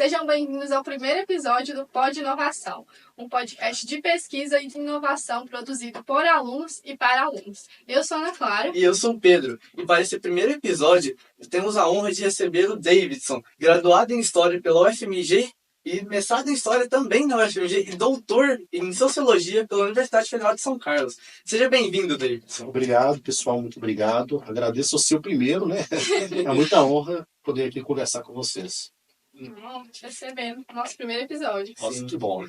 Sejam bem-vindos ao primeiro episódio do Pod Inovação, um podcast de pesquisa e de inovação produzido por alunos e para alunos. Eu sou Ana Clara. E eu sou o Pedro. E para esse primeiro episódio, temos a honra de receber o Davidson, graduado em História pela UFMG e mestrado em História também na UFMG e doutor em Sociologia pela Universidade Federal de São Carlos. Seja bem-vindo, Davidson. Obrigado, pessoal, muito obrigado. Agradeço ao seu primeiro, né? É muita honra poder aqui conversar com vocês. Te recebendo no nosso primeiro episódio. Nossa, que bom.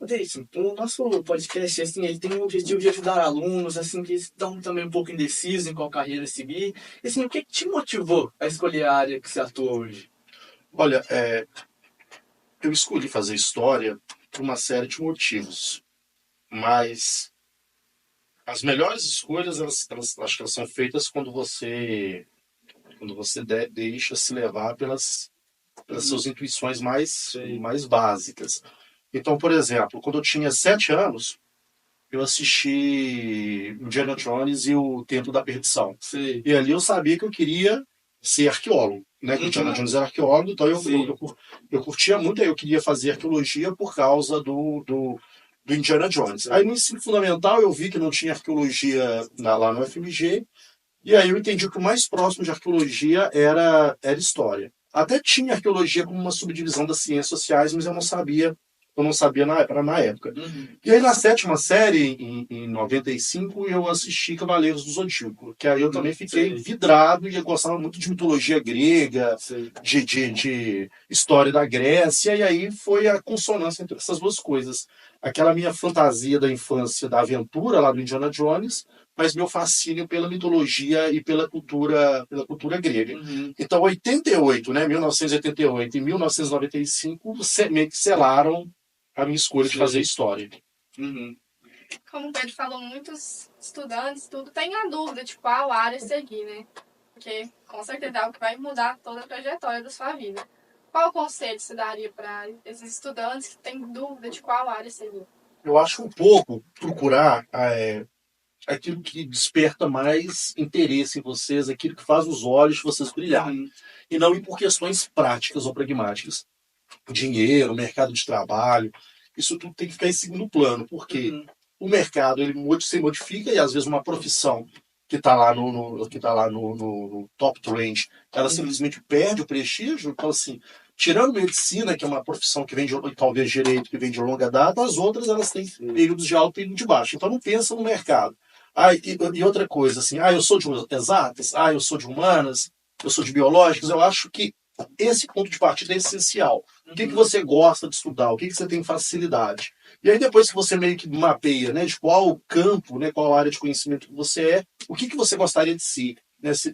Davidson, o nosso podcast, assim, ele tem o objetivo de ajudar alunos, assim, que estão também um pouco indecisos em qual carreira seguir. E, assim, o que te motivou a escolher a área que você atua hoje? Olha, eu escolhi fazer história por uma série de motivos, mas as melhores escolhas, elas acho que elas são feitas quando você deixa se levar pelas suas intuições mais básicas. Então, por exemplo, quando eu tinha 7 anos, eu assisti Indiana Jones e o Templo da Perdição. Sim. E ali eu sabia que eu queria ser arqueólogo, né? Que o Indiana Jones era arqueólogo, então eu curtia muito, eu queria fazer arqueologia por causa do Indiana Jones. Aí no ensino fundamental eu vi que não tinha arqueologia lá no UFMG, e aí eu entendi que o mais próximo de arqueologia era história. Até tinha arqueologia como uma subdivisão das ciências sociais, mas eu não sabia na época. E aí na 7ª série, em 95, eu assisti Cavaleiros do Zodíaco, que aí eu também fiquei vidrado e eu gostava muito de mitologia grega, de história da Grécia, e aí foi a consonância entre essas duas coisas. Aquela minha fantasia da infância, da aventura lá do Indiana Jones, mas meu fascínio pela mitologia e pela cultura grega. Então, 1988 e 1995 meio que selaram a minha escolha de fazer história. Como o Pedro falou, muitos estudantes têm a dúvida de qual área seguir, né? Porque, com certeza, é algo que vai mudar toda a trajetória da sua vida. Qual conselho você daria para esses estudantes que têm dúvida de qual área seguir? Eu acho um pouco procurar aquilo que desperta mais interesse em vocês, aquilo que faz os olhos de vocês brilharem. E não ir por questões práticas ou pragmáticas. Dinheiro, mercado de trabalho, isso tudo tem que ficar em segundo plano, porque o mercado ele se modifica e às vezes uma profissão que está lá no top trend, ela simplesmente perde o prestígio. Então, assim, tirando medicina, que é uma profissão que vem talvez direito, que vem de longa data, as outras elas têm períodos de alto e período de baixo. Então não pensa no mercado. E outra coisa, assim, eu sou de exatas, eu sou de humanas, eu sou de biológicas. Eu acho que esse ponto de partida é essencial. O que você gosta de estudar? O que você tem facilidade? E aí depois que você meio que mapeia, né, de qual campo, né, qual área de conhecimento que você é, o que você gostaria de ser, né, se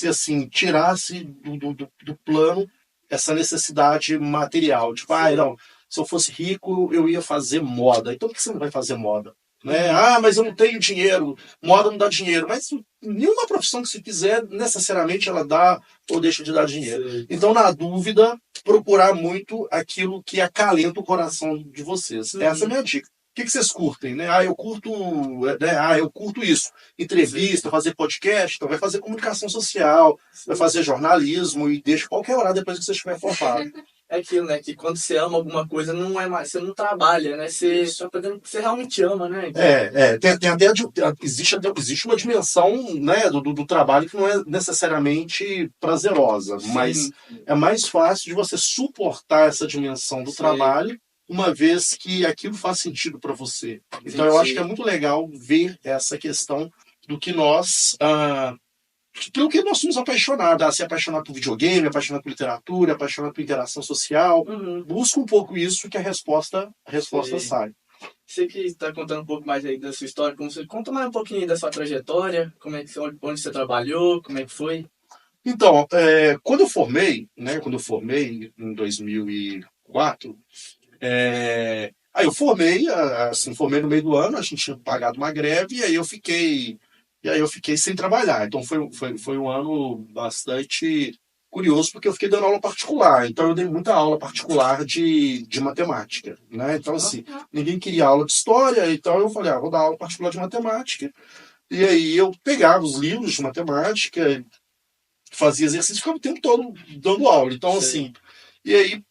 assim, tirasse do plano essa necessidade material. Tipo, não, se eu fosse rico, eu ia fazer moda. Então por que você não vai fazer moda? Né? Mas eu não tenho dinheiro, moda não dá dinheiro, mas nenhuma profissão que se fizer necessariamente ela dá ou deixa de dar dinheiro. Então, na dúvida, procurar muito aquilo que acalenta o coração de vocês. Essa é a minha dica. O que vocês curtem? Né? Eu curto isso. Entrevista, fazer podcast, então vai fazer comunicação social, vai fazer jornalismo e deixa qualquer horário depois que você estiver formado. É aquilo, né? Que quando você ama alguma coisa, não é mais, você não trabalha, né? Você está fazendo o que você realmente ama, né? Existe uma dimensão, né, do trabalho que não é necessariamente prazerosa, mas é mais fácil de você suportar essa dimensão do trabalho, uma vez que aquilo faz sentido para você. Então eu acho que é muito legal ver essa questão do que pelo que nós somos apaixonados, ser apaixonado por videogame, apaixonado por literatura, apaixonado por interação social. Busca um pouco isso que a resposta sai. Você que está contando um pouco mais aí da sua história, conta mais um pouquinho da sua trajetória, onde você trabalhou, como é que foi? Então, quando eu formei em 2004, eu formei no meio do ano, a gente tinha pagado uma greve, e aí eu fiquei sem trabalhar. Então foi um ano bastante curioso, porque eu fiquei dando aula particular. Então eu dei muita aula particular de matemática, né? Então, assim, ninguém queria aula de história, então eu falei, vou dar aula particular de matemática. E aí eu pegava os livros de matemática, fazia exercício, ficava o tempo todo dando aula. Então, assim, E aí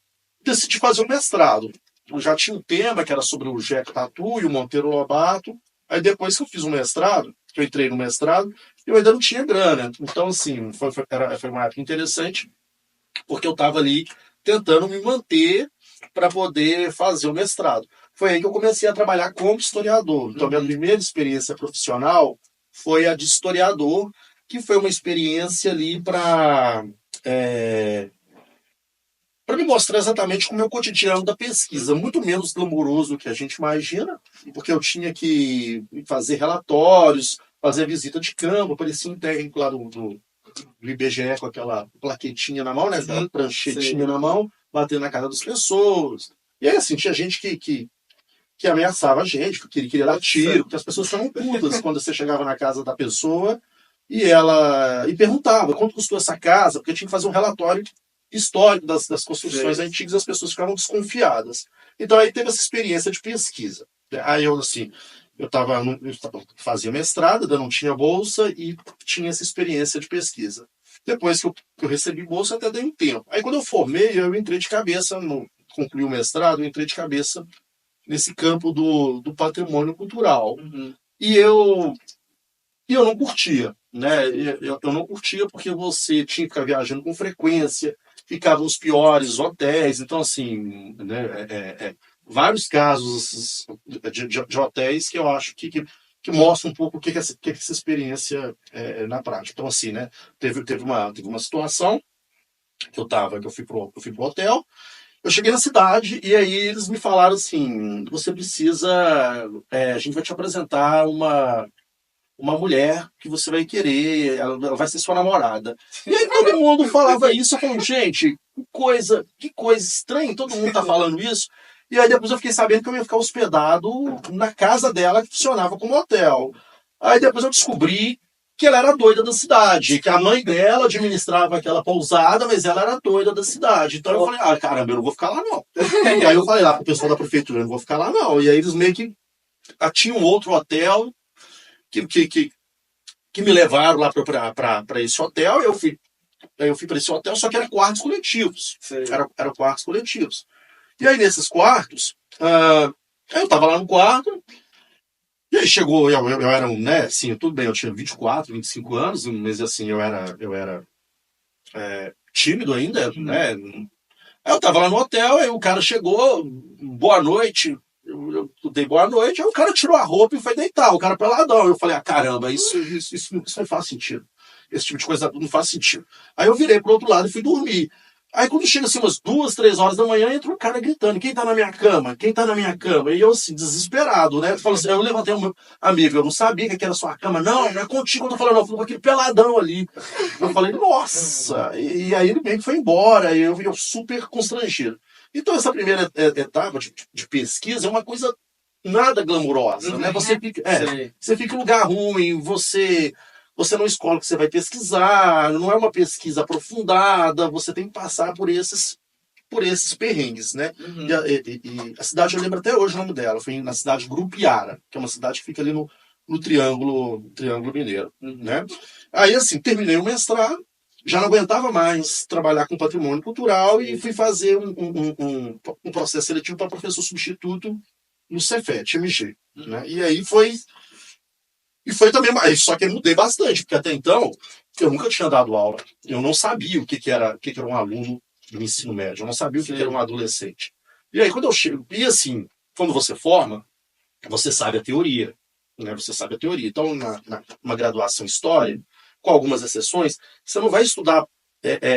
decidi fazer um mestrado. Eu já tinha um tema que era sobre o Jeca Tatu e o Monteiro Lobato. Aí depois que eu fiz o mestrado, que eu entrei no mestrado, eu ainda não tinha grana. Então, assim, foi uma época interessante, porque eu estava ali tentando me manter para poder fazer o mestrado. Foi aí que eu comecei a trabalhar como historiador. Então, minha primeira experiência profissional foi a de historiador, que foi uma experiência ali para me mostrar exatamente como é o cotidiano da pesquisa, muito menos glamouroso do que a gente imagina, porque eu tinha que fazer relatórios, fazer visita de campo, parecia um técnico lá do IBGE com aquela plaquetinha na mão, né, aquela pranchetinha na mão, batendo na cara das pessoas. E aí, assim, tinha gente que ameaçava a gente, que queria dar tiro, porque as pessoas ficavam putas quando você chegava na casa da pessoa e perguntava quanto custou essa casa, porque tinha que fazer um relatório histórico das construções antigas, as pessoas ficavam desconfiadas. Então aí teve essa experiência de pesquisa. Aí eu, assim, eu fazia mestrado, ainda não tinha bolsa e tinha essa experiência de pesquisa. Depois que eu recebi bolsa, até dei um tempo. Aí quando eu formei, eu entrei de cabeça, concluí o mestrado, eu entrei de cabeça nesse campo do patrimônio cultural. E eu não curtia, né? Eu não curtia porque você tinha que ficar viajando com frequência, ficavam os piores hotéis, então assim, né? Vários casos de hotéis que eu acho que mostram um pouco o que é essa experiência na prática. Então assim, né? Teve uma situação que eu fui pro hotel. Eu cheguei na cidade e aí eles me falaram assim: você precisa. A gente vai te apresentar uma mulher que você vai querer, ela vai ser sua namorada. E aí todo mundo falava isso, eu falei, gente, que coisa estranha, todo mundo tá falando isso. E aí depois eu fiquei sabendo que eu ia ficar hospedado na casa dela, que funcionava como hotel. Aí depois eu descobri que ela era doida da cidade, que a mãe dela administrava aquela pousada, mas ela era doida da cidade. Então eu falei, caramba, eu não vou ficar lá não. E aí eu falei lá pro pessoal da prefeitura, eu não vou ficar lá não. E aí eles meio que tinham outro hotel que me levaram lá para esse hotel. Eu fui para esse hotel, só que era quartos coletivos. Era quartos coletivos. E aí nesses quartos, eu estava lá no quarto. E aí chegou, eu era né, assim, tudo bem, eu tinha 24, 25 anos, mas assim, eu era tímido ainda, né? Aí eu tava lá no hotel, aí o cara chegou, boa noite, eu dei boa noite, aí o cara tirou a roupa e foi deitar, o cara peladão. Eu falei, caramba, isso não faz sentido. Esse tipo de coisa não faz sentido. Aí eu virei pro outro lado e fui dormir. Aí quando chega assim umas 2, 3 horas da manhã, entra um cara gritando, quem tá na minha cama? Quem tá na minha cama? E eu assim, desesperado, né? Eu levantei o meu amigo, eu não sabia que era sua cama. Não, não é contigo, eu tô falando, não, eu fui com aquele peladão ali. Eu falei, nossa! E aí ele meio que foi embora, e eu super constrangido. Então essa primeira etapa de pesquisa é uma coisa nada glamurosa, né? Você fica em lugar ruim, você não escolhe o que você vai pesquisar, não é uma pesquisa aprofundada, você tem que passar por esses perrengues, né? E a cidade, eu lembro até hoje o nome dela, foi na cidade de Grupiara, que é uma cidade que fica ali no Triângulo Mineiro, né? Aí, assim, terminei o mestrado, já não aguentava mais trabalhar com patrimônio cultural e fui fazer um processo seletivo para professor substituto no Cefet, MG, né? E aí foi também, só que eu mudei bastante, porque até então eu nunca tinha dado aula. Eu não sabia o que era um aluno do ensino médio, eu não sabia o que era um adolescente. E aí quando eu chego, e assim, quando você forma, você sabe a teoria, né? Você sabe a teoria. Então, numa graduação em História, com algumas exceções, você não vai estudar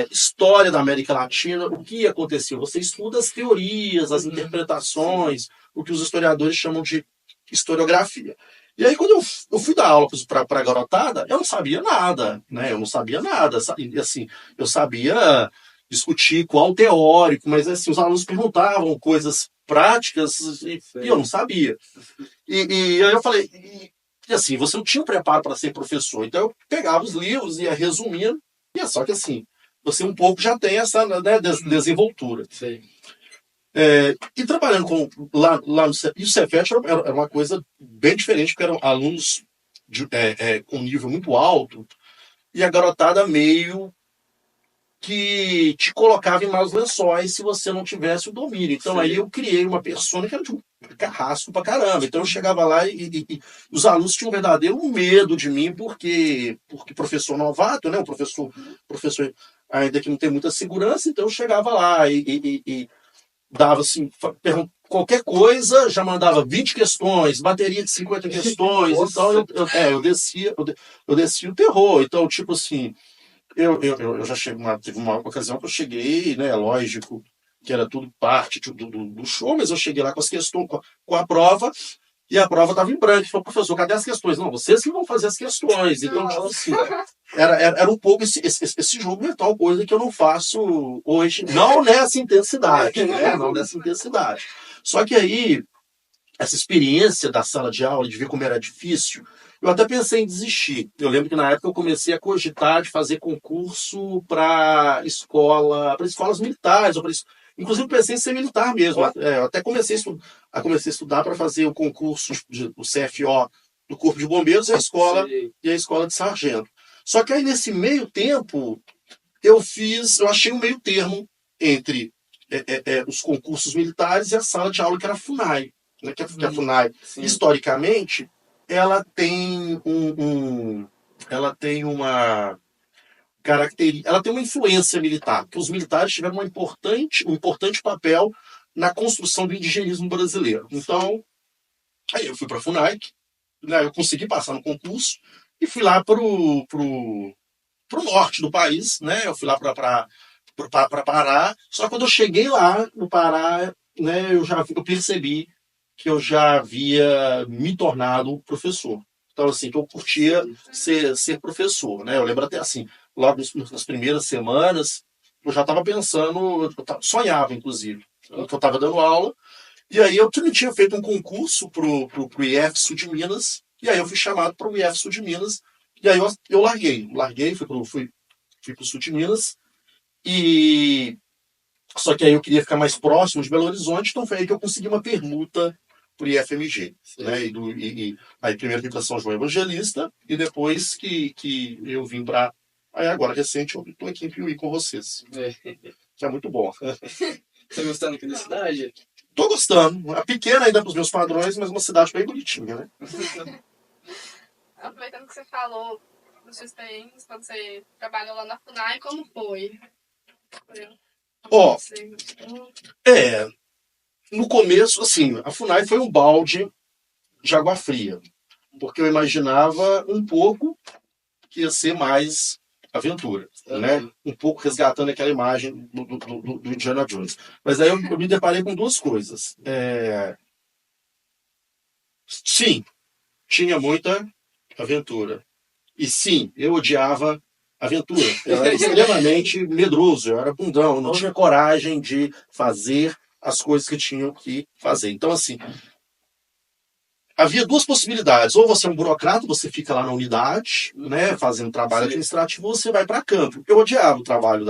história da América Latina, o que aconteceu. Você estuda as teorias, as interpretações, o que os historiadores chamam de historiografia. E aí, quando eu fui dar aula para a garotada, eu não sabia nada, né? Eu não sabia nada. E, assim, eu sabia discutir qual teórico, mas assim, os alunos perguntavam coisas práticas e eu não sabia. E aí eu falei, e assim, você não tinha preparo para ser professor. Então eu pegava os livros e ia resumindo, e é só que assim, você um pouco já tem essa, né, desenvoltura. Sim. E trabalhando lá no Cefet, e o Cefet era uma coisa bem diferente, porque eram alunos com nível muito alto, e a garotada meio que te colocava em maus lençóis se você não tivesse o domínio. Então aí eu criei uma persona que era de um carrasco pra caramba. Então eu chegava lá e os alunos tinham um verdadeiro medo de mim, porque professor novato, né? Professor ainda que não tem muita segurança, então eu chegava lá e dava assim, qualquer coisa, já mandava 20 questões, bateria de 50 questões. Então eu descia o terror. Então, tipo assim, eu já teve uma ocasião que eu cheguei, né? Lógico que era tudo parte do show, mas eu cheguei lá com as questões, com a prova, e a prova estava em branco. Falei, professor, cadê as questões? Não, vocês que vão fazer as questões. Então, tipo assim, era um pouco esse jogo mental, coisa que eu não faço hoje, não nessa intensidade, né? Não nessa intensidade. Só que aí, essa experiência da sala de aula, de ver como era difícil, eu até pensei em desistir. Eu lembro que na época eu comecei a cogitar de fazer concurso para escolas militares, inclusive pensei em ser militar mesmo. Eu até comecei a estudar para fazer o concurso do CFO do Corpo de Bombeiros e a escola de sargento. Só que aí nesse meio tempo eu achei um meio termo entre os concursos militares e a sala de aula que era a FUNAI. Né? Que a FUNAI, historicamente, ela tem uma característica, ela tem uma influência militar, porque os militares tiveram um importante papel na construção do indigenismo brasileiro. Então, aí eu fui para a FUNAI, né, eu consegui passar no concurso e fui lá pro norte do país, né? Eu fui lá para Pará. Só que quando eu cheguei lá no Pará, né, eu percebi que eu já havia me tornado professor. Então, assim, que eu curtia ser professor, né? Eu lembro até assim, logo nas primeiras semanas, eu já estava pensando, sonhava, inclusive, que eu estava dando aula. E aí eu também tinha feito um concurso pro IF Sul de Minas, e aí eu fui chamado para o IF Sul de Minas, e aí eu larguei, fui pro Sul de Minas, e só que aí eu queria ficar mais próximo de Belo Horizonte, então foi aí que eu consegui uma permuta pro IFMG, né? Aí primeiro vim para São João Evangelista, e depois que eu vim para... Aí agora, recente, eu estou aqui em Piuí com vocês. Que é muito bom. Tá gostando aqui da cidade? Tô gostando. É pequena ainda para os meus padrões, mas uma cidade bem bonitinha, né? Aproveitando que você falou dos seus experiências, quando você trabalhou lá na FUNAI, como foi? No começo, assim, a FUNAI foi um balde de água fria, porque eu imaginava um pouco que ia ser mais aventura, né? Um pouco resgatando aquela imagem do Indiana Jones. Mas aí eu me deparei com duas coisas. Sim, tinha muita aventura. E sim, eu odiava aventura. Eu era extremamente medroso, eu era bundão, eu não tinha coragem de fazer as coisas que tinham que fazer. Então, assim, havia duas possibilidades. Ou você é um burocrata, você fica lá na unidade, né, fazendo trabalho administrativo, ou você vai para campo. Eu odiava o trabalho,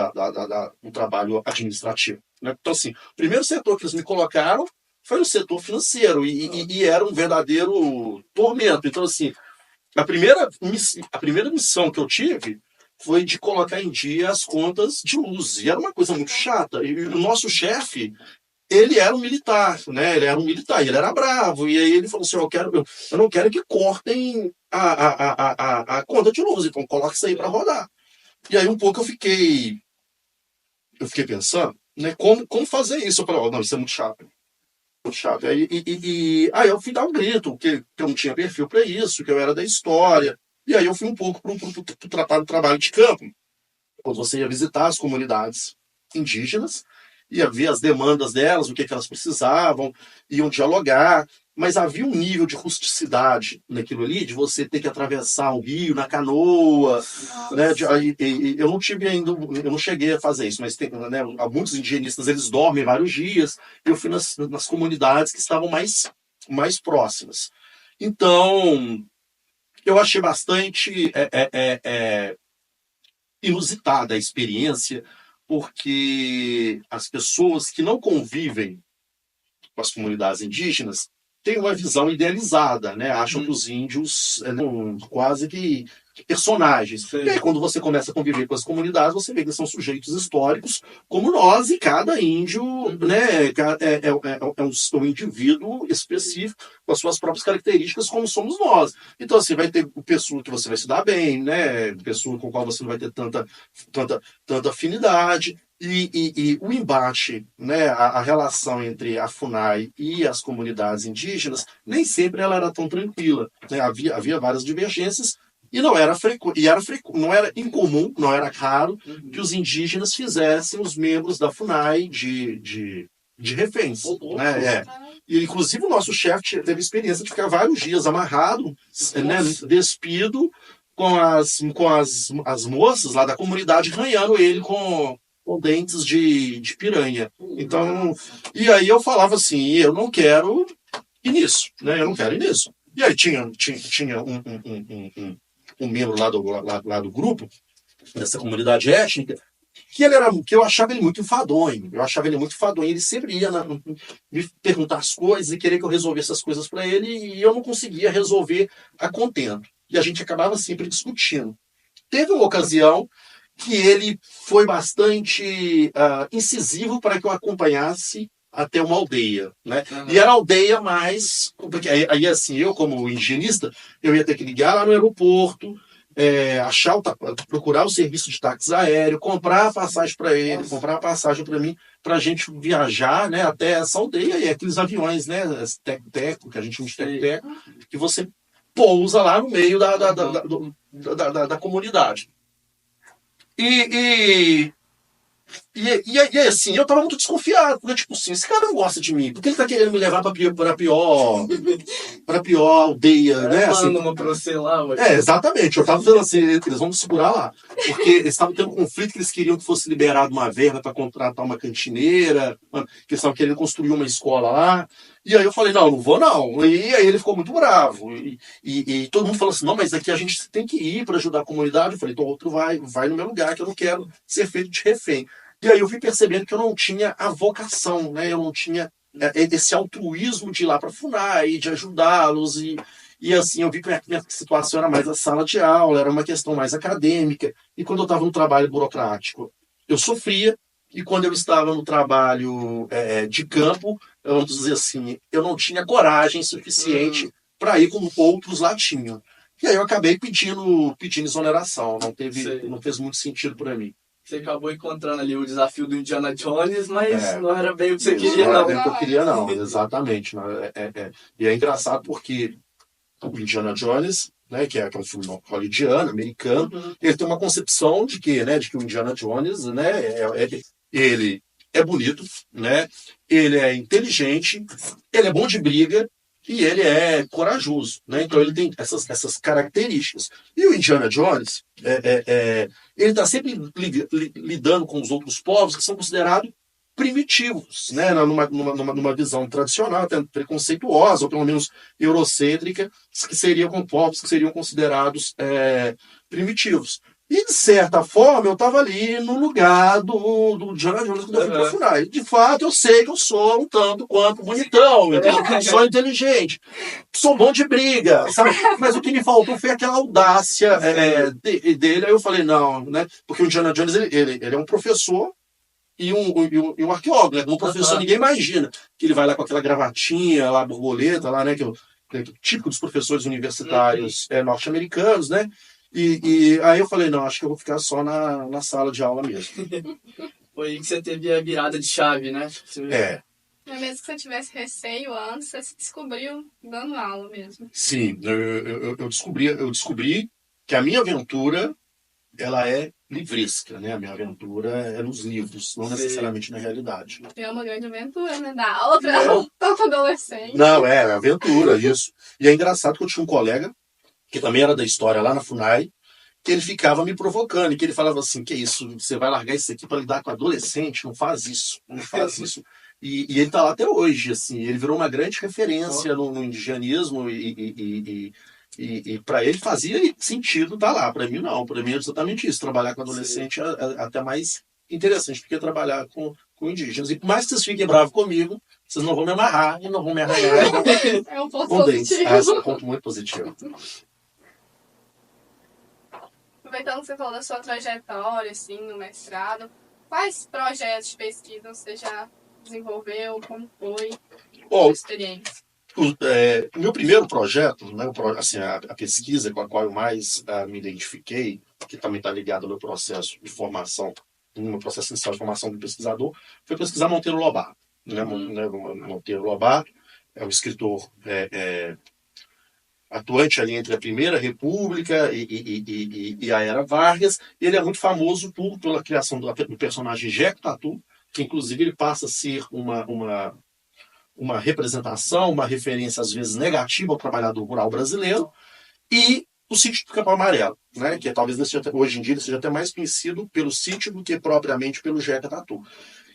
o trabalho administrativo. Né? Então, assim, o primeiro setor que eles me colocaram foi o setor financeiro, e era um verdadeiro tormento. Então, assim, a primeira missão que eu tive foi de colocar em dia as contas de luz. E era uma coisa muito chata. E o nosso chefe, ele era um militar, né? Ele era um militar, ele era bravo. E aí ele falou assim, eu não quero que cortem a conta de luz, então coloque isso aí para rodar. E aí um pouco eu fiquei pensando, né? Como fazer isso? Eu falei, não, isso é muito chato. Muito chato. Aí eu fui dar um grito, que eu não tinha perfil para isso, que eu era da história. E aí eu fui um pouco para o trabalho de campo. Quando você ia visitar as comunidades indígenas, ia ver as demandas delas, o que elas precisavam, iam dialogar, mas havia um nível de rusticidade naquilo ali, de você ter que atravessar um rio na canoa, né? Eu não tive ainda, eu não cheguei a fazer isso, mas tem, né, muitos indigenistas, eles dormem vários dias, eu fui nas comunidades que estavam mais próximas. Então, eu achei bastante inusitada a experiência, porque as pessoas que não convivem com as comunidades indígenas, têm uma visão idealizada, né? Acham que os índios quase que personagens. Sim. E aí, quando você começa a conviver com as comunidades, você vê que são sujeitos históricos como nós, e cada índio, né, um indivíduo específico com as suas próprias características, como somos nós. Então, assim, vai ter pessoa que você vai se dar bem, né? Pessoa com a qual você não vai ter tanta afinidade. E o embate, né, a relação entre a FUNAI e as comunidades indígenas, nem sempre ela era tão tranquila, né? Havia várias divergências, e não era não era incomum, não era raro que os indígenas fizessem os membros da FUNAI de reféns. Né? E, inclusive, o nosso chefe teve a experiência de ficar vários dias amarrado, né, despido, com as moças lá da comunidade, ranhando ele com dentes de piranha. Então, e aí eu falava assim, eu não quero ir nisso, né? Eu não quero ir nisso. E aí tinha um membro lá do grupo, dessa comunidade étnica, que eu achava ele muito enfadonho. Ele sempre ia me perguntar as coisas e querer que eu resolvesse as coisas para ele, e eu não conseguia resolver a contento. E a gente acabava sempre discutindo. Teve uma ocasião que ele foi bastante incisivo para que eu acompanhasse até uma aldeia, né? E era a aldeia mais... Porque aí, assim, eu como higienista, eu ia ter que ligar lá no aeroporto, procurar o serviço de táxi aéreo, comprar a passagem para ele, comprar a passagem para mim, para a gente viajar, né, até essa aldeia, e aqueles aviões, né, teco-teco, que a gente chama de teco-teco, que você pousa lá no meio da comunidade. E assim, eu tava muito desconfiado, porque, tipo assim, esse cara não gosta de mim, porque ele tá querendo me levar pra pior aldeia, né? Assim, uma pra você lá, ué. Exatamente, eu tava dizendo assim, eles vão me segurar lá, porque eles estavam tendo um conflito que eles queriam que fosse liberado uma verba para contratar uma cantineira, que eles estavam querendo construir uma escola lá. E aí eu falei, não vou não. E aí ele ficou muito bravo. E todo mundo falou assim, não, mas aqui a gente tem que ir para ajudar a comunidade. Eu falei, então outro vai no meu lugar, que eu não quero ser feito de refém. E aí eu fui percebendo que eu não tinha a vocação, né? Eu não tinha esse altruísmo de ir lá para a FUNAI, de ajudá-los. E assim, eu vi que a minha situação era mais a sala de aula, era uma questão mais acadêmica. E quando eu estava no trabalho burocrático, eu sofria. E quando eu estava no trabalho de campo, vamos dizer assim, eu não tinha coragem suficiente para ir como outros lá tinham. E aí eu acabei pedindo exoneração. Não fez muito sentido para mim. Você acabou encontrando ali o desafio do Indiana Jones, mas não era bem o que você queria, não. Não era bem o que eu queria, não. Exatamente. E é engraçado porque o Indiana Jones, né, que é um filme hollywoodiano, americano, ele tem uma concepção de que o Indiana Jones, né, ele é bonito, né, ele é inteligente, ele é bom de briga e ele é corajoso, né? Então ele tem essas características. E o Indiana Jones, ele está sempre lidando com os outros povos que são considerados primitivos, né? Numa visão tradicional, até preconceituosa, ou pelo menos eurocêntrica, que seriam com povos que seriam considerados primitivos. E, de certa forma, eu estava ali no lugar do Indiana Jones quando eu fui pra FUNAI. De fato, eu sei que eu sou um tanto quanto bonitão, sou inteligente, sou bom de briga, sabe? Mas o que me faltou foi aquela audácia dele. Aí eu falei, não, né? Porque o Indiana Jones, ele é um professor e um arqueólogo, né? Como professor, ninguém imagina que ele vai lá com aquela gravatinha, lá, borboleta, lá, né? Que é típico dos professores universitários norte-americanos, né? E aí eu falei, não, acho que eu vou ficar só na sala de aula mesmo. Foi aí que você teve a virada de chave, né? Mas mesmo que você tivesse receio antes, você se descobriu dando aula mesmo. Sim, eu descobri que a minha aventura, ela é livresca, né? A minha aventura é nos livros, não necessariamente na realidade. É uma grande aventura, né? Dar aula para tanto adolescente. Não, é aventura, isso. E é engraçado que eu tinha um colega, que também era da história lá na FUNAI, que ele ficava me provocando, e que ele falava assim, que isso, você vai largar isso aqui para lidar com adolescente? Não faz isso, não faz isso. E ele está lá até hoje, assim, ele virou uma grande referência no indigenismo e para ele fazia sentido estar lá. Para mim, não. Para mim é exatamente isso. Trabalhar com adolescente é até mais interessante, porque trabalhar com indígenas. E por mais que vocês fiquem bravos comigo, vocês não vão me amarrar e não vão me arranhar É um ponto com dentes. positivo. Esse é um ponto muito positivo. Aproveitando que você falou da sua trajetória, assim, no mestrado, quais projetos de pesquisa você já desenvolveu? Como foi a Bom, sua experiência? o meu primeiro projeto, né, assim, a pesquisa com a qual eu mais me identifiquei, que também está ligado ao meu processo de formação, no meu processo inicial de formação do pesquisador, foi pesquisar Monteiro Lobato. Né? Monteiro Lobato é um escritor atuante ali entre a Primeira República e a Era Vargas. Ele é muito famoso pela criação do personagem Jeco Tatu, que inclusive ele passa a ser uma representação, uma referência às vezes negativa ao trabalhador rural brasileiro, e o Sítio do Capão Amarelo, né, que talvez hoje em dia ele seja até mais conhecido pelo sítio do que propriamente pelo Jeca Tatu.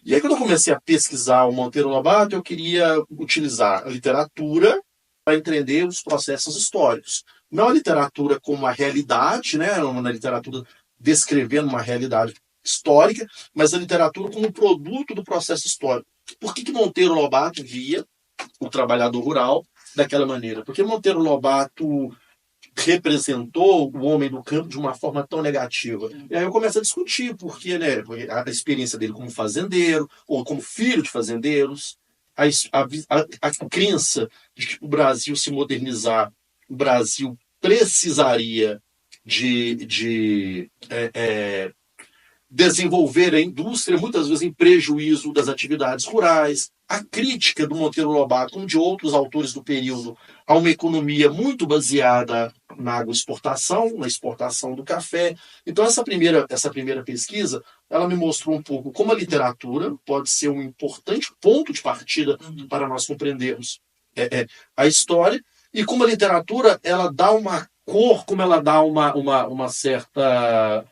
E aí, quando eu comecei a pesquisar o Monteiro Lobato, eu queria utilizar a literatura para entender os processos históricos. Não a literatura como a realidade, né, uma literatura descrevendo uma realidade histórica, mas a literatura como produto do processo histórico. Por que Monteiro Lobato via o trabalhador rural daquela maneira? Porque Monteiro Lobato representou o homem do campo de uma forma tão negativa. E aí eu começo a discutir porque, né, a experiência dele como fazendeiro, ou como filho de fazendeiros, a crença de que o Brasil se modernizar, o Brasil precisaria de desenvolver a indústria, muitas vezes em prejuízo das atividades rurais, a crítica do Monteiro Lobato, como de outros autores do período, a uma economia muito baseada na agroexportação, na exportação do café. Então, essa primeira pesquisa, ela me mostrou um pouco como a literatura pode ser um importante ponto de partida para nós compreendermos a história, e como a literatura ela dá uma cor, como ela dá uma certa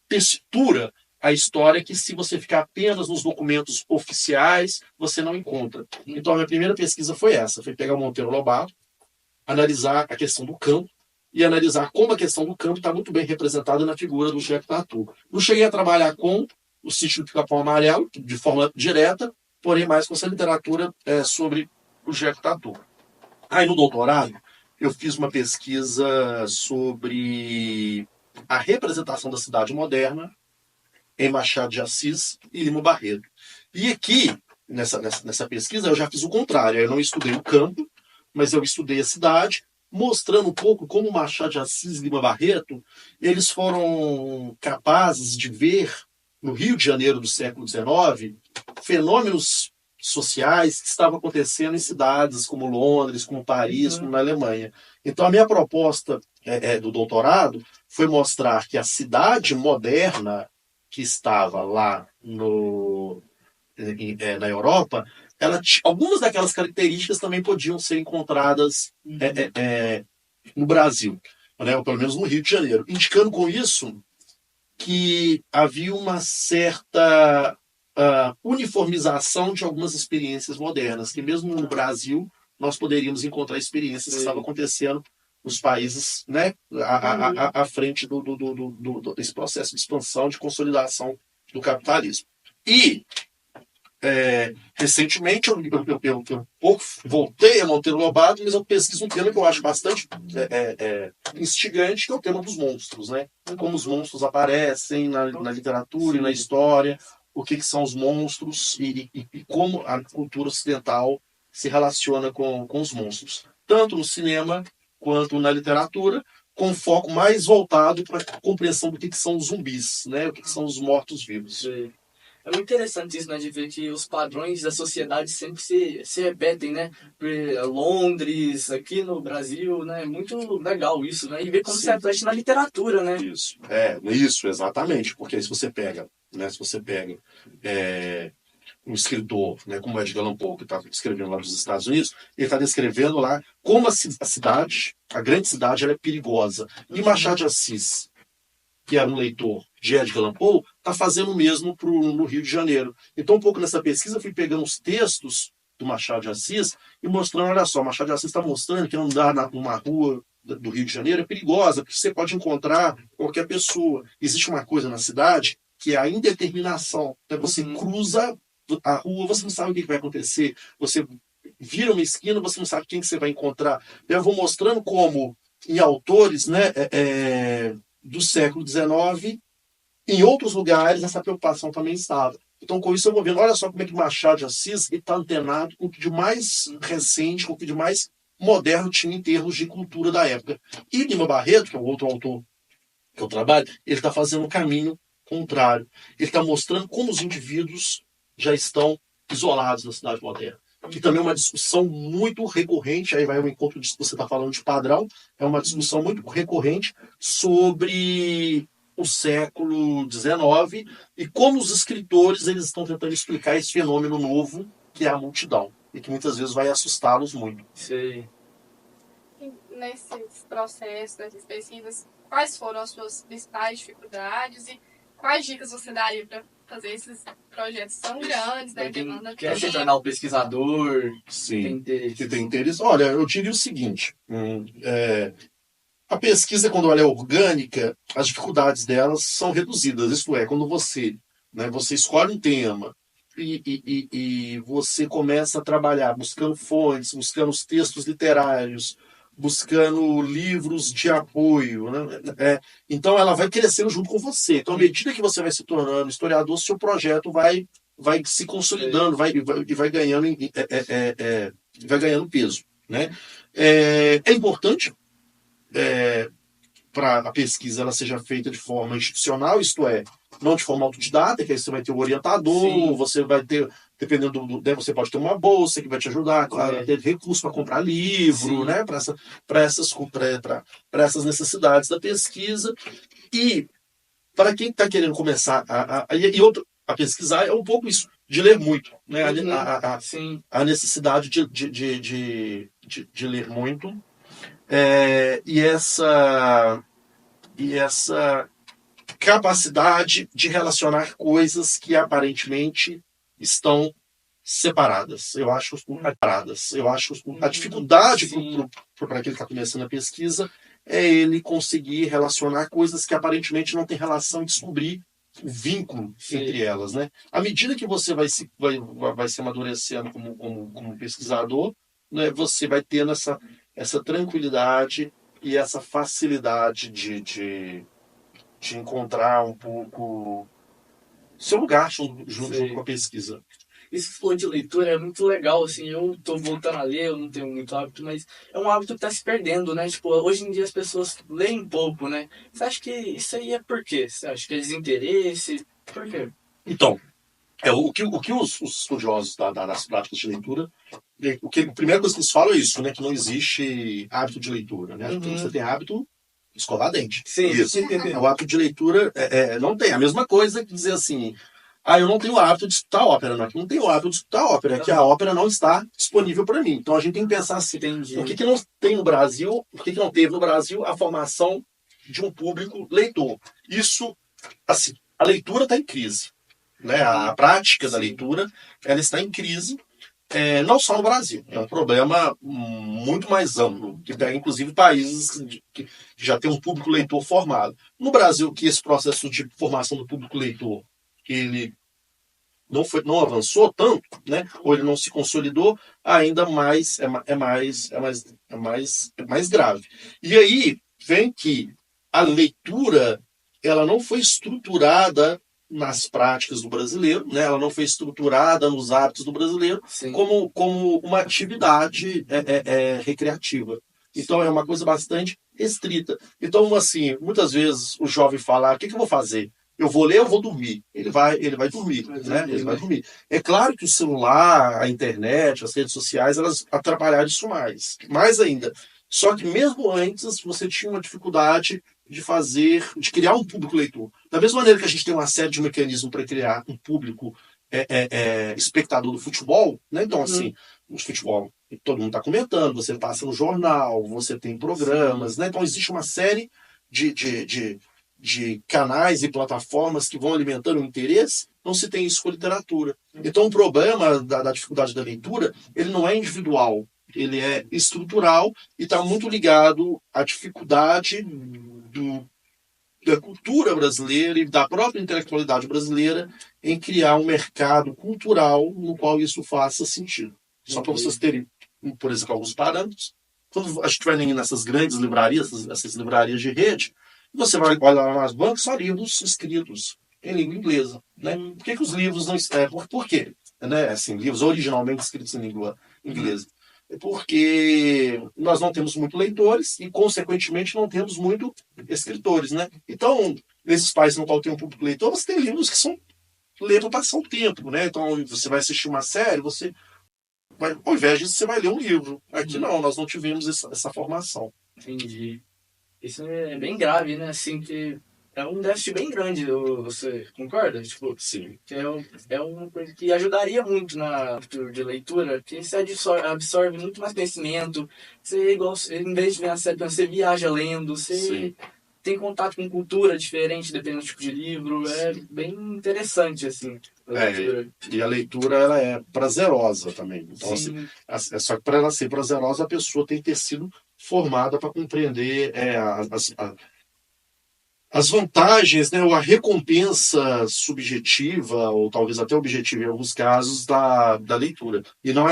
textura à história que, se você ficar apenas nos documentos oficiais, você não encontra. Então, a minha primeira pesquisa foi essa, foi pegar o Monteiro Lobato, analisar a questão do campo e analisar como a questão do campo está muito bem representada na figura do Jeco Tatu. Não cheguei a trabalhar com o Sítio do Capão Amarelo, de forma direta, porém mais com essa literatura sobre o Jeco Tatu. Aí, no doutorado, eu fiz uma pesquisa sobre a representação da cidade moderna em Machado de Assis e Lima Barreto. E aqui, nessa pesquisa, eu já fiz o contrário. Eu não estudei o campo, mas eu estudei a cidade, mostrando um pouco como Machado de Assis e Lima Barreto eles foram capazes de ver, no Rio de Janeiro do século XIX, fenômenos sociais que estavam acontecendo em cidades como Londres, como Paris, como na Alemanha. Então, a minha proposta do doutorado foi mostrar que a cidade moderna que estava lá na Europa, algumas daquelas características também podiam ser encontradas no Brasil, né, ou pelo menos no Rio de Janeiro, indicando com isso que havia uma certa uniformização de algumas experiências modernas, que mesmo no Brasil nós poderíamos encontrar experiências que estavam acontecendo nos países, né, à frente desse processo de expansão, de consolidação do capitalismo. E recentemente eu um pouco voltei a Monteiro Lobato, mas eu pesquiso um tema que eu acho bastante instigante, que é o tema dos monstros, né? Como os monstros aparecem na literatura e na história, o que são os monstros e como a cultura ocidental se relaciona com os monstros, tanto no cinema quanto na literatura, com foco mais voltado para a compreensão do que são os zumbis, né? O que são os mortos-vivos. É muito interessante isso, né, de ver que os padrões da sociedade sempre se repetem, né? Londres, aqui no Brasil, né? É muito legal isso, né? E ver como se reflete na literatura, né? Isso, exatamente. Porque aí se você pega um escritor, né, como Edgar Allan Poe, que está escrevendo lá nos Estados Unidos, ele está descrevendo lá como a cidade, a grande cidade, ela é perigosa. E Machado de Assis, que era um leitor de Edgar Allan Poe, está fazendo o mesmo no Rio de Janeiro. Então, um pouco nessa pesquisa, eu fui pegando os textos do Machado de Assis e mostrando, olha só, Machado de Assis está mostrando que andar numa rua do Rio de Janeiro é perigosa, porque você pode encontrar qualquer pessoa. Existe uma coisa na cidade que é a indeterminação. Então, você cruza a rua, você não sabe o que vai acontecer. Você vira uma esquina, você não sabe quem que você vai encontrar. Eu vou mostrando como, em autores, né, do século XIX, em outros lugares, essa preocupação também estava. Então, com isso, eu vou vendo, olha só como é que Machado de Assis está antenado com o que de mais recente, com o que de mais moderno tinha em termos de cultura da época. E Lima Barreto, que é o outro autor que eu trabalho, ele está fazendo um caminho contrário. Ele está mostrando como os indivíduos já estão isolados na cidade moderna. Que também é uma discussão muito recorrente, aí vai ao encontro disso que você está falando de padrão, é uma discussão muito recorrente sobre o século XIX e como os escritores eles estão tentando explicar esse fenômeno novo que é a multidão e que muitas vezes vai assustá-los muito. Sei. E nesses processos, nessas pesquisas, quais foram as suas principais dificuldades e quais dicas você daria para fazer esses projetos tão grandes, né? Demanda Quer se tornar um pesquisador? Sim, que tem interesse. Olha, eu diria o seguinte, a pesquisa, quando ela é orgânica, as dificuldades delas são reduzidas. Isto é, quando você escolhe um tema e você começa a trabalhar buscando fontes, buscando os textos literários, buscando livros de apoio, né? Então ela vai crescendo junto com você. Então, à medida que você vai se tornando historiador, seu projeto vai se consolidando, vai ganhando, vai ganhando peso, né? É importante para a pesquisa ela seja feita de forma institucional, isto é, não de forma autodidata, que aí você vai ter um orientador, Sim. você vai ter, dependendo você pode ter uma bolsa que vai te ajudar a ter recursos para comprar livro, Sim. né, para essas necessidades da pesquisa. E para quem está querendo começar a pesquisar, é um pouco isso, de ler muito, né? Sim. A necessidade de ler muito. E essa capacidade de relacionar coisas que aparentemente estão separadas. Eu acho a dificuldade para aquele que está começando a pesquisa é ele conseguir relacionar coisas que aparentemente não têm relação e descobrir o vínculo entre elas, né? À medida que você vai se amadurecendo como pesquisador, né, você vai tendo essa tranquilidade e essa facilidade de encontrar um pouco seu lugar junto com a pesquisa. Esse flow de leitura é muito legal, assim, eu tô voltando a ler, eu não tenho muito hábito, mas é um hábito que tá se perdendo, né? Tipo, hoje em dia as pessoas leem pouco, né? Você acha que isso aí é por quê? Você acha que é desinteresse? Por quê? Então, o que os estudiosos das práticas de leitura, a primeira coisa que eles falam é isso, né? Que não existe hábito de leitura, né? Você tem hábito escovar dente. Sim. Isso. O hábito de leitura não tem. A mesma coisa que dizer assim, eu não tenho o hábito de escutar ópera. Não tenho o hábito de escutar ópera, é que a ópera não está disponível para mim. Então a gente tem que pensar assim, por que não tem no Brasil, por que não teve no Brasil a formação de um público leitor? Isso, assim, a leitura está em crise. Né? A prática da leitura ela está em crise, não só no Brasil. É um problema muito mais amplo, que pega inclusive países que já têm um público leitor formado. No Brasil, que esse processo de formação do público leitor ele não avançou tanto, né? Ou ele não se consolidou, ainda mais é mais grave. E aí vem que a leitura ela não foi estruturada nas práticas do brasileiro, né? Ela não foi estruturada nos hábitos do brasileiro como uma atividade recreativa. Então é uma coisa bastante restrita. Então, assim, muitas vezes o jovem fala, o que eu vou fazer? Eu vou ler, eu vou dormir. Ele vai dormir, né? Ele vai dormir. É claro que o celular, a internet, as redes sociais, elas atrapalharam isso mais ainda. Só que mesmo antes você tinha uma dificuldade de criar um público leitor. Da mesma maneira que a gente tem uma série de mecanismos para criar um público espectador do futebol, né? Então, assim, o futebol, todo mundo está comentando, você passa no jornal, você tem programas, né? Então, existe uma série de canais e plataformas que vão alimentando o interesse, não se tem isso com a literatura. Então, o problema da dificuldade da leitura, ele não é individual, ele é estrutural e está muito ligado à dificuldade da cultura brasileira e da própria intelectualidade brasileira em criar um mercado cultural no qual isso faça sentido. Só para vocês terem, por exemplo, alguns parâmetros. Quando a gente vai nessas grandes livrarias, essas livrarias de rede, você vai olhar lá nas bancas, só livros escritos em língua inglesa. Né? Por que os livros não... por quê? Né? Assim, livros originalmente escritos em língua inglesa. Porque nós não temos muito leitores e, consequentemente, não temos muito escritores. Né? Então, nesses países no qual tem um público leitor, você tem livros que são ler para passar o tempo. Né? Então, você vai assistir uma série, você vai, ao invés disso, você vai ler um livro. Aqui não, nós não tivemos essa formação. Entendi. Isso é bem grave, né? Assim, que é um déficit bem grande, você concorda? Tipo, Sim. que é uma coisa que ajudaria muito na cultura de leitura, que você absorve muito mais conhecimento, você, igual, em vez de ver a série, você viaja lendo, você Sim. tem contato com cultura diferente, dependendo do tipo de livro, é bem interessante, assim. E a leitura ela é prazerosa também. Então, assim, só que para ela ser prazerosa, a pessoa tem que ter sido formada para compreender as vantagens, né, ou a recompensa subjetiva, ou talvez até objetiva em alguns casos, da leitura. E não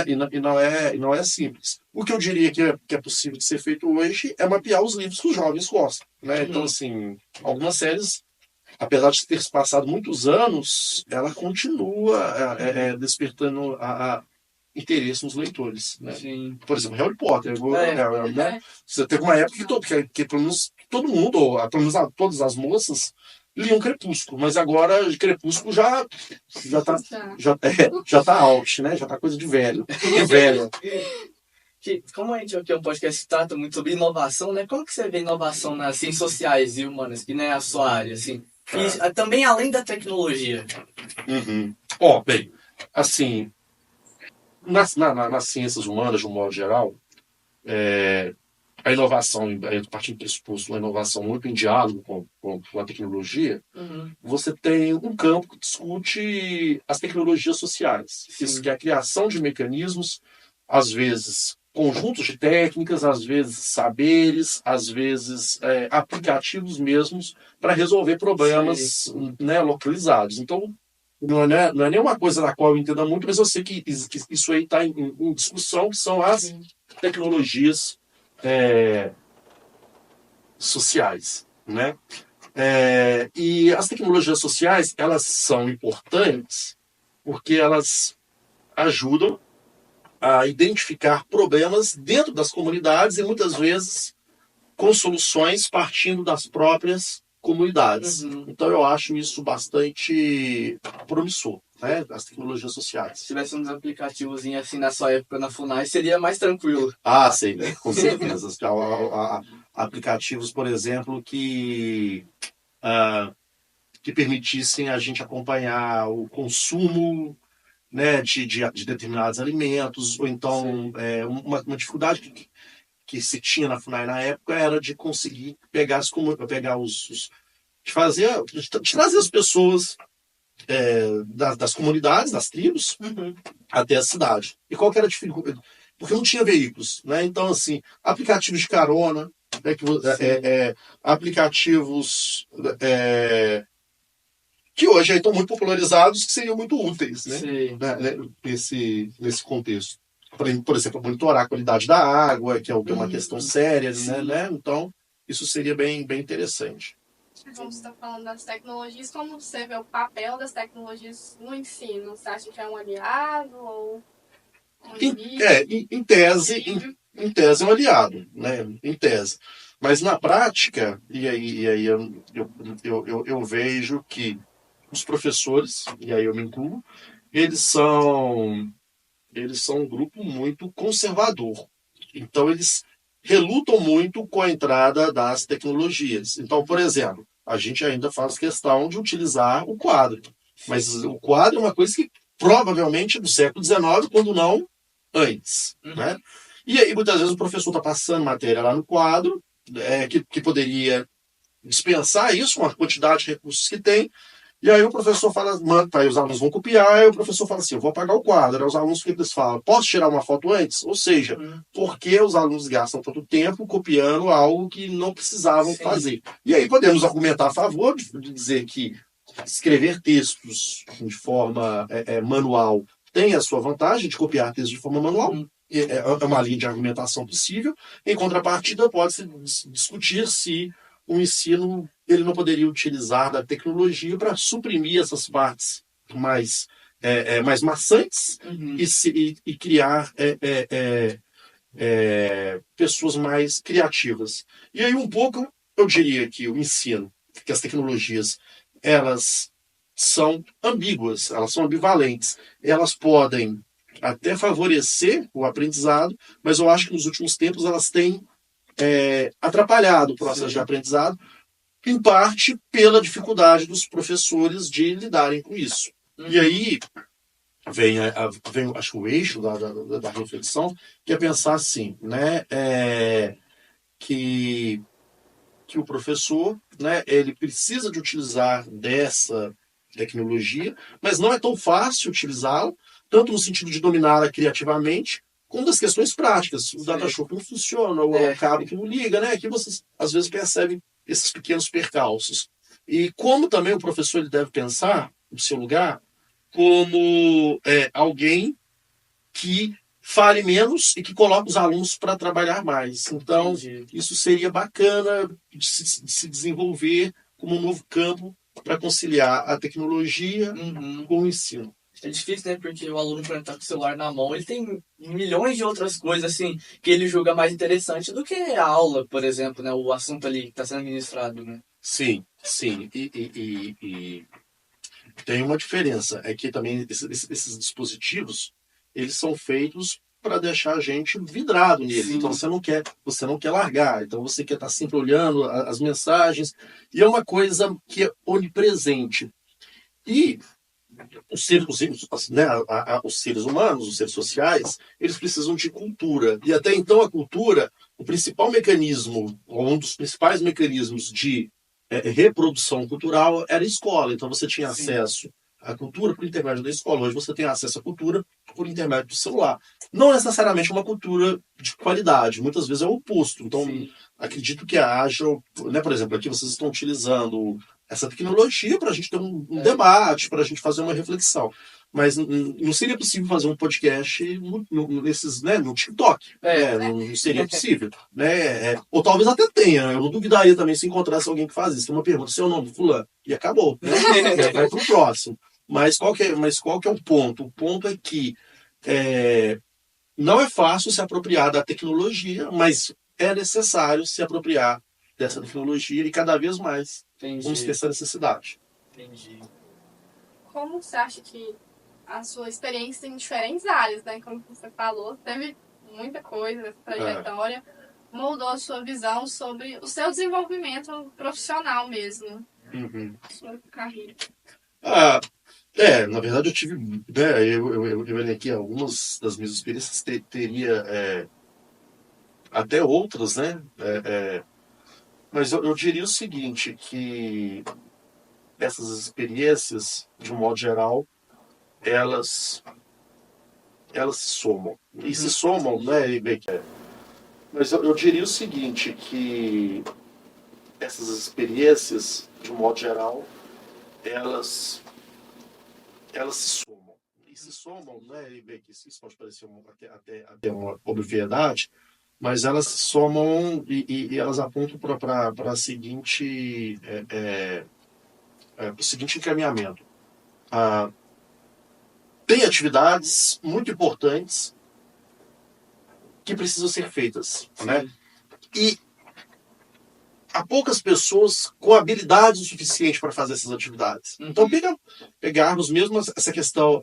é simples. O que eu diria que é possível de ser feito hoje é mapear os livros que os jovens gostam. Né? Então, assim, algumas séries, apesar de ter passado muitos anos, ela continua despertando interesse nos leitores. Né? Por exemplo, Harry Potter. Né? Você teve uma época que pelo menos todo mundo, ou pelo menos todas as moças, liam Crepúsculo, mas agora Crepúsculo já tá out, né? Já tá coisa de velho. Velho. Como a gente aqui é um podcast que trata muito sobre inovação, né? Como que você vê inovação nas ciências sociais e humanas, que não é a sua área, assim? E também além da tecnologia. Bem, assim, nas ciências humanas, de um modo geral, a inovação, partindo do pressuposto, uma inovação muito em diálogo com a tecnologia, você tem um campo que discute as tecnologias sociais. Isso que é a criação de mecanismos, às vezes conjuntos de técnicas, às vezes saberes, às vezes aplicativos mesmos para resolver problemas, né, localizados. Então, não é nenhuma coisa da qual eu entenda muito, mas eu sei que isso aí está em discussão, que são as tecnologias sociais, né? E as tecnologias sociais, elas são importantes porque elas ajudam a identificar problemas dentro das comunidades e muitas vezes com soluções partindo das próprias comunidades. Então eu acho isso bastante promissor, né? As tecnologias sociais. Se tivesse uns aplicativos assim na sua época na FUNAI, seria mais tranquilo. Sim, com certeza. Aplicativos, por exemplo, que permitissem a gente acompanhar o consumo, né, de determinados alimentos, ou então uma dificuldade que se tinha na FUNAI na época era de conseguir pegar de trazer as pessoas das comunidades, das tribos, até a cidade. E qual que era a dificuldade? Porque não tinha veículos, né? Então, assim, aplicativos de carona, aplicativos que hoje estão muito popularizados, que seriam muito úteis, né? Nesse contexto. Por exemplo, monitorar a qualidade da água, que é uma questão séria, né? Então, isso seria bem interessante. Como você está falando das tecnologias, como você vê o papel das tecnologias no ensino? Você acha que é um aliado ou um inimigo? Em tese é um aliado, né? Em tese. Mas na prática, e aí eu vejo que os professores, e aí eu me incluo, eles são um grupo muito conservador. Então, eles relutam muito com a entrada das tecnologias. Então, por exemplo, a gente ainda faz questão de utilizar o quadro. Mas o quadro é uma coisa que provavelmente é do século XIX, quando não antes. Né? E aí, muitas vezes, o professor está passando matéria lá no quadro, que poderia dispensar isso com a quantidade de recursos que tem, E aí o professor fala, aí os alunos vão copiar, aí o professor fala assim, eu vou apagar o quadro. Aí os alunos, o que eles falam? Posso tirar uma foto antes? Ou seja, por que os alunos gastam tanto tempo copiando algo que não precisavam fazer? E aí podemos argumentar a favor de dizer que escrever textos de forma manual tem a sua vantagem de copiar textos de forma manual. É uma linha de argumentação possível. Em contrapartida, pode-se discutir se o ensino ele não poderia utilizar da tecnologia para suprimir essas partes mais maçantes e criar pessoas mais criativas. E aí um pouco eu diria que o ensino, que as tecnologias, elas são ambíguas, elas são ambivalentes. Elas podem até favorecer o aprendizado, mas eu acho que nos últimos tempos elas têm atrapalhado o processo de aprendizado, em parte pela dificuldade dos professores de lidarem com isso. E aí vem acho que o eixo da reflexão, que é pensar assim, né, que o professor, né, ele precisa de utilizar dessa tecnologia, mas não é tão fácil utilizá-la, tanto no sentido de dominá-la criativamente, como das questões práticas. O data show não funciona, o cabo que não liga, né? Aqui vocês às vezes percebem esses pequenos percalços. E como também o professor ele deve pensar no seu lugar como alguém que fale menos e que coloque os alunos para trabalhar mais. Então, isso seria bacana de se desenvolver como um novo campo para conciliar a tecnologia com o ensino. É difícil, né? Porque o aluno, quando tá com o celular na mão, ele tem milhões de outras coisas, assim, que ele julga mais interessante do que a aula, por exemplo, né? O assunto ali que está sendo ministrado, né? Sim, sim. E tem uma diferença. É que também esses dispositivos, eles são feitos para deixar a gente vidrado nele. Sim. Então você não quer largar. Então você quer estar sempre olhando as mensagens. E é uma coisa que é onipresente. E os seres humanos, os seres sociais, eles precisam de cultura. E até então a cultura, o principal mecanismo, ou um dos principais mecanismos de reprodução cultural era a escola. Então você tinha acesso à cultura por intermédio da escola. Hoje você tem acesso à cultura por intermédio do celular. Não necessariamente uma cultura de qualidade, muitas vezes é o oposto. Então, acredito que haja, né, por exemplo, aqui vocês estão utilizando essa tecnologia para a gente ter um debate, para a gente fazer uma reflexão. Mas não seria possível fazer um podcast no TikTok. Não seria possível. Né? Ou talvez até tenha. Eu não duvidaria também se encontrasse alguém que faz isso. Tem uma pergunta, seu nome, fulano. E acabou. Né? Vai para o próximo. Mas qual que é o ponto? O ponto é que não é fácil se apropriar da tecnologia, mas é necessário se apropriar dessa tecnologia e cada vez mais vamos ter essa necessidade. Entendi. Como você acha que a sua experiência em diferentes áreas, né? Como você falou, teve muita coisa nessa trajetória, moldou a sua visão sobre o seu desenvolvimento profissional mesmo, sua carreira? Na verdade eu tive, né, eu aqui algumas das minhas experiências teria até outras, né? Mas eu diria o seguinte, que essas experiências, de um modo geral, elas se somam. E se somam, né, mas eu diria o seguinte, que essas experiências, de um modo geral, elas se somam. E se somam, né, isso pode parecer até uma obviedade, mas elas se somam e elas apontam para o seguinte encaminhamento. Tem atividades muito importantes que precisam ser feitas, né? E há poucas pessoas com habilidade o suficiente para fazer essas atividades. Então, pegarmos mesmo essa questão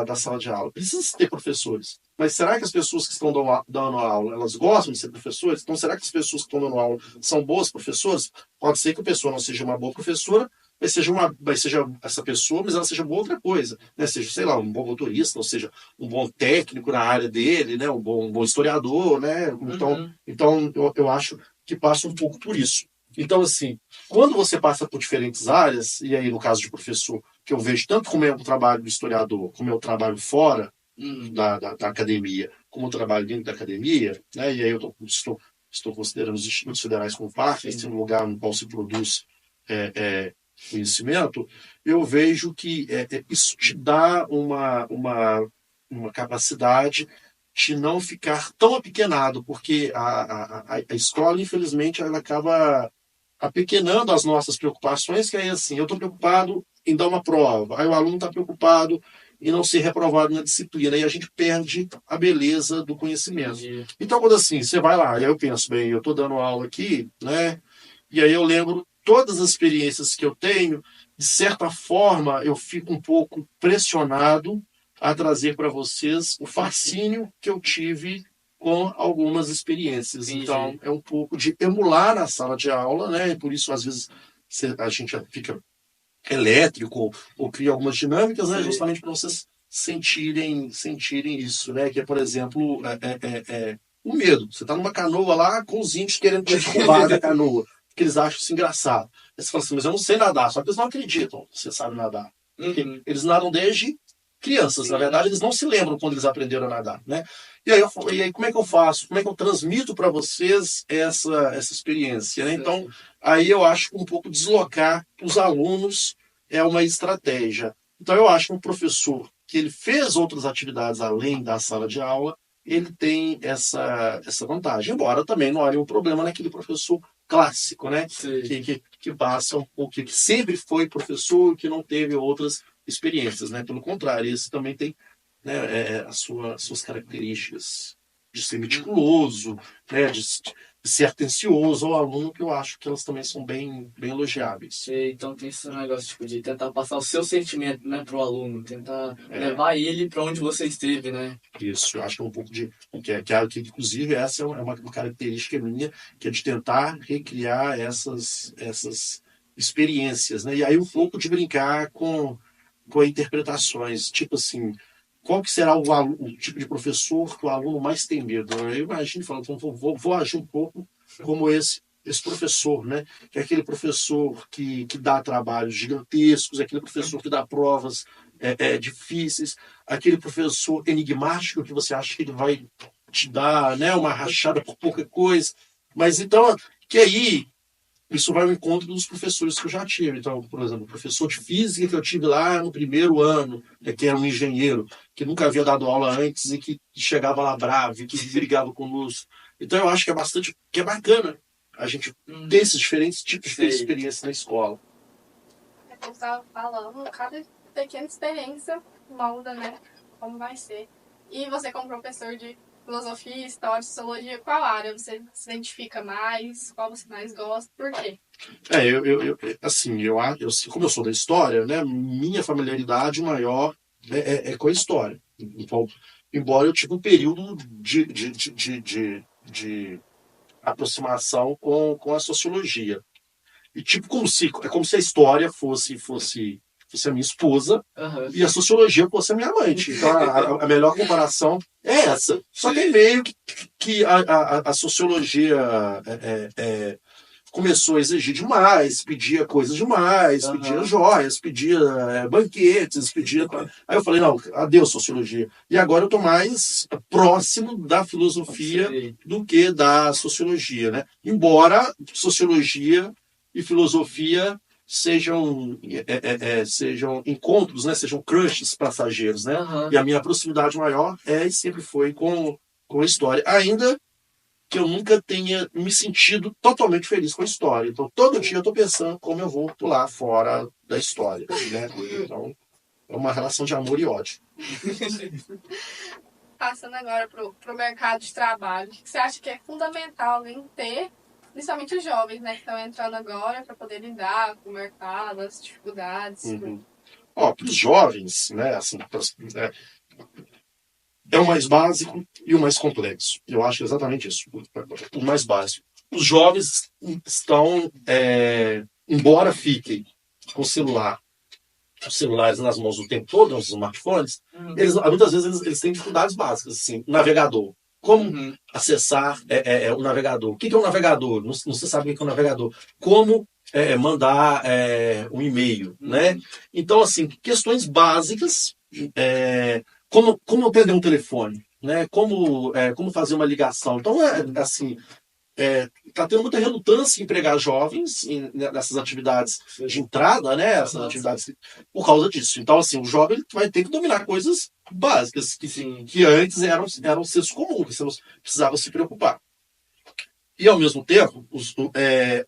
da sala de aula. Precisa ter professores. Mas será que as pessoas que estão dando aula, elas gostam de ser professores? Então, será que as pessoas que estão dando aula são boas professoras? Pode ser que a pessoa não seja uma boa professora, mas seja essa pessoa, mas ela seja boa outra coisa. Né? Seja, sei lá, um bom motorista, ou seja, um bom técnico na área dele, né? um bom historiador. Né? Então eu acho que passa um pouco por isso. Então, assim, quando você passa por diferentes áreas, e aí no caso de professor, que eu vejo tanto como é o trabalho do historiador, como é o trabalho fora da academia, como o trabalho dentro da academia, né? E aí estou considerando os institutos federais como parte, esse lugar no qual se produz conhecimento, eu vejo que isso te dá uma capacidade de não ficar tão apequenado, porque a escola, infelizmente, ela acaba apequenando as nossas preocupações, que aí assim, eu estou preocupado em dar uma prova, aí o aluno está preocupado em não ser reprovado na disciplina, e a gente perde a beleza do conhecimento. Então, quando assim, você vai lá, e aí eu penso, bem, eu estou dando aula aqui, né? E aí eu lembro todas as experiências que eu tenho, de certa forma, eu fico um pouco pressionado a trazer para vocês o fascínio que eu tive com algumas experiências. Entendi. Então, é um pouco de emular na sala de aula, né? E por isso, às vezes, a gente fica elétrico ou cria algumas dinâmicas, né? Justamente para vocês sentirem isso, né? Que é, por exemplo, o medo. Você está numa canoa lá com os índios querendo te derrubar da canoa, porque eles acham isso engraçado. Aí você fala assim, mas eu não sei nadar, só que eles não acreditam que você sabe nadar. Eles nadam desde crianças, na verdade, eles não se lembram quando eles aprenderam a nadar, né? E aí como é que eu faço? Como é que eu transmito para vocês essa experiência, né? Então, aí eu acho que um pouco deslocar os alunos é uma estratégia. Então, eu acho que um professor que ele fez outras atividades além da sala de aula, ele tem essa vantagem. Embora também não haja um problema naquele professor clássico, né? Que passa um pouco, que sempre foi professor, que não teve outras experiências, né? Pelo contrário, esse também tem, né, as suas características de ser meticuloso, né, de ser atencioso ao aluno, que eu acho que elas também são bem elogiáveis. Então tem esse negócio tipo, de tentar passar o seu sentimento, né, pro aluno, tentar levar ele para onde você esteve, né? Isso, eu acho que é um pouco de... que inclusive, essa é uma característica minha, que é de tentar recriar essas experiências, né? E aí um pouco de brincar com interpretações, tipo assim, qual que será o tipo de professor que o aluno mais tem medo? Eu imagino, falando, então, vou agir um pouco como esse professor, né? Que é aquele professor que dá trabalhos gigantescos, aquele professor que dá provas difíceis, aquele professor enigmático que você acha que ele vai te dar, né, uma rachada por pouca coisa. Mas então, que aí isso vai ao encontro dos professores que eu já tive. Então, por exemplo, o professor de física que eu tive lá no primeiro ano, que era um engenheiro, que nunca havia dado aula antes e que chegava lá bravo, e que brigava conosco. Então, eu acho que é bacana a gente ter esses diferentes tipos de experiência na escola. É como você estava falando, cada pequena experiência molda, né, como vai ser. E você, como professor de filosofia, história, sociologia, qual área você se identifica mais? Qual você mais gosta? Por quê? Como eu sou da história, né, minha familiaridade maior é com a história. Então, embora eu tive um período de aproximação com a sociologia. E tipo, é como se a história fosse a minha esposa e a sociologia fosse a minha amante. Então, a melhor comparação é essa. Só que meio que a sociologia começou a exigir demais, pedia coisas demais, pedia joias, pedia banquetes, pedia... Aí eu falei, não, adeus sociologia. E agora eu estou mais próximo da filosofia do que da sociologia, né? Embora sociologia e filosofia sejam encontros, né? Sejam crushes passageiros, né? E a minha proximidade maior e sempre foi com a história. Ainda que eu nunca tenha me sentido totalmente feliz com a história. Então, todo dia eu estou pensando como eu vou pular fora da história, né? Então, é uma relação de amor e ódio. Passando agora pro mercado de trabalho, o que você acha que é fundamental alguém ter, principalmente os jovens, né, que estão entrando agora para poder lidar com o mercado, as dificuldades? Para os jovens, né, assim, é o mais básico e o mais complexo. Eu acho exatamente isso, o mais básico. Os jovens estão, embora fiquem com os celulares nas mãos o tempo todo, os smartphones, muitas vezes eles têm dificuldades básicas, assim, navegador. Como Uhum. acessar o navegador. O que é um navegador? Não se sabe o que é um navegador. Como mandar um e-mail, né? Então, assim, questões básicas, como atender um telefone, né? Como fazer uma ligação. Então, assim, está tendo muita relutância em empregar jovens nessas atividades de entrada, né? Essas atividades por causa disso. Então, assim, o jovem vai ter que dominar coisas básicas que antes eram senso comum, que você não precisava se preocupar. E, ao mesmo tempo,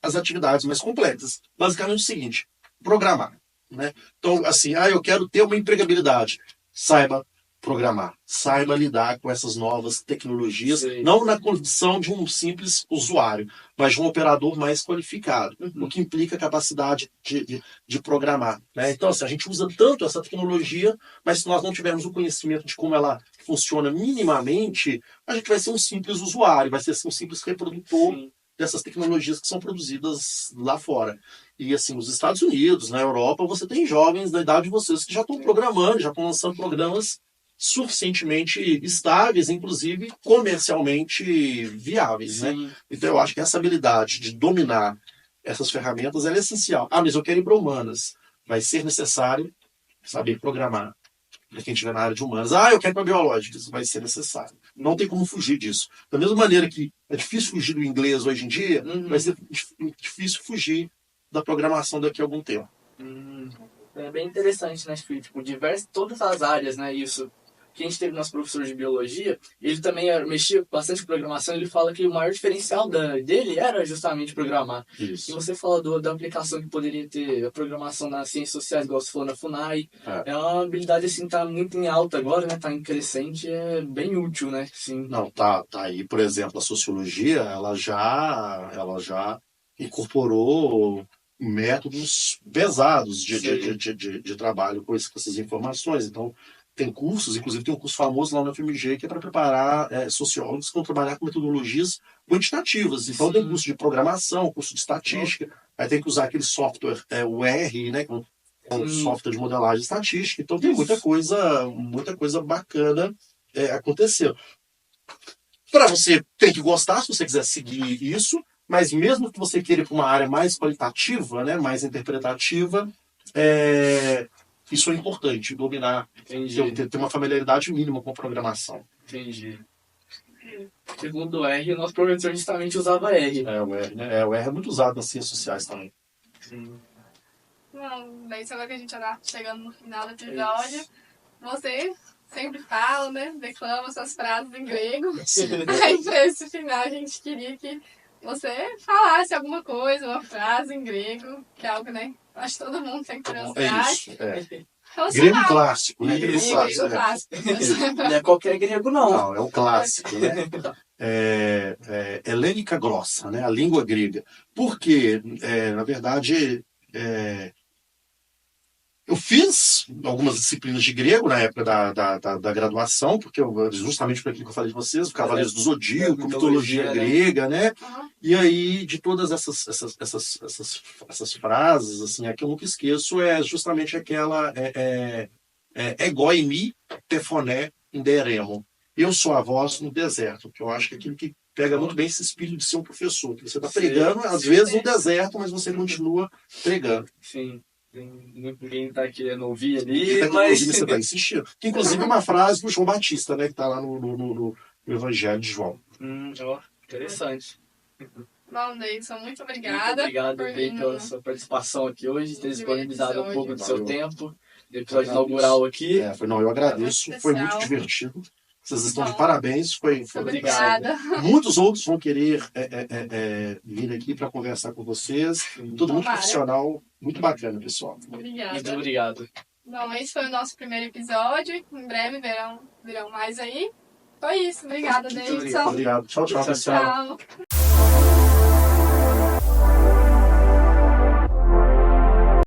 as atividades mais complexas. Basicamente o seguinte, programar. Né? Então, assim, eu quero ter uma empregabilidade. Saiba programar. Saiba lidar com essas novas tecnologias, não na condição de um simples usuário, mas de um operador mais qualificado, o que implica capacidade de programar. Né? Então, assim, a gente usa tanto essa tecnologia, mas se nós não tivermos o conhecimento de como ela funciona minimamente, a gente vai ser um simples usuário, vai ser um simples reprodutor dessas tecnologias que são produzidas lá fora. E assim, nos Estados Unidos, na Europa, você tem jovens da idade de vocês que já estão programando, já estão lançando programas suficientemente estáveis, inclusive comercialmente viáveis. Né? Então eu acho que essa habilidade de dominar essas ferramentas é essencial. Mas eu quero ir para humanas. Vai ser necessário saber programar. Para quem estiver na área de humanas. Eu quero ir para biológicas. Vai ser necessário. Não tem como fugir disso. Da mesma maneira que é difícil fugir do inglês hoje em dia, vai ser difícil fugir da programação daqui a algum tempo. É bem interessante, né? Tipo, todas as áreas, né? Isso. Que a gente teve nosso professor de biologia, ele também mexia bastante com programação, ele fala que o maior diferencial dele era justamente programar. Isso. E você fala da aplicação que poderia ter a programação nas ciências sociais, igual você falou na FUNAI. É uma habilidade, assim, tá muito em alta agora, né? Tá em crescente, é bem útil, né? Sim. Não, tá aí, por exemplo, a sociologia, ela já incorporou métodos pesados de trabalho com essas informações. Então, tem cursos, inclusive tem um curso famoso lá na UFMG que é para preparar sociólogos que vão trabalhar com metodologias quantitativas. Então, tem curso de programação, curso de estatística, aí tem que usar aquele software, o R, né, com software de modelagem estatística. Então, tem muita coisa bacana acontecendo. Para você tem que gostar, se você quiser seguir isso, mas mesmo que você queira ir para uma área mais qualitativa, né, mais interpretativa, isso é importante, dominar, ter uma familiaridade mínima com a programação. Entendi. Segundo o R, o nosso professor justamente usava R. O R, né? O R é muito usado nas ciências sociais também. Sim. Não, daí só que a gente já tá chegando no final do episódio. Você sempre fala, né? Declama suas frases em grego. Aí pra esse final a gente queria que você falasse alguma coisa, uma frase em grego, que é algo, né? Acho que todo mundo tem curiosidade. Grego clássico, né? Grego clássico. Não é qualquer grego, não. Não, é o clássico, né? Helênica grossa, né? A língua grega. Porque, na verdade, eu fiz algumas disciplinas de grego na época da graduação, porque justamente por aquilo que eu falei de vocês, o Cavaleiros do Zodíaco, mitologia grega, né? E aí, de todas essas frases, assim, a que eu nunca esqueço é justamente aquela ego eimi tefoné inderemo. Eu sou a voz no deserto, que eu acho que é aquilo que pega muito bem esse espírito de ser um professor, que você está pregando, às vezes no deserto, mas você continua pregando. Sim. Ninguém tá querendo ouvir ali, mas você tá insistindo. Que inclusive é uma frase do João Batista, né? Que tá lá no Evangelho de João. Interessante. Bom, Deison, muito obrigada. Muito obrigado pela sua participação aqui hoje, ter disponibilizado um pouco do seu tempo. Episódio inaugural aqui. Eu agradeço, foi muito divertido. Vocês estão de parabéns, foi obrigada. Muitos outros vão querer vir aqui para conversar com vocês. Tudo muito profissional, muito bacana, pessoal. Obrigada. Muito obrigado. Bom, esse foi o nosso primeiro episódio. Em breve virão mais aí. Foi isso. Obrigada, Deison. Obrigado. Tchau, pessoal. Tchau.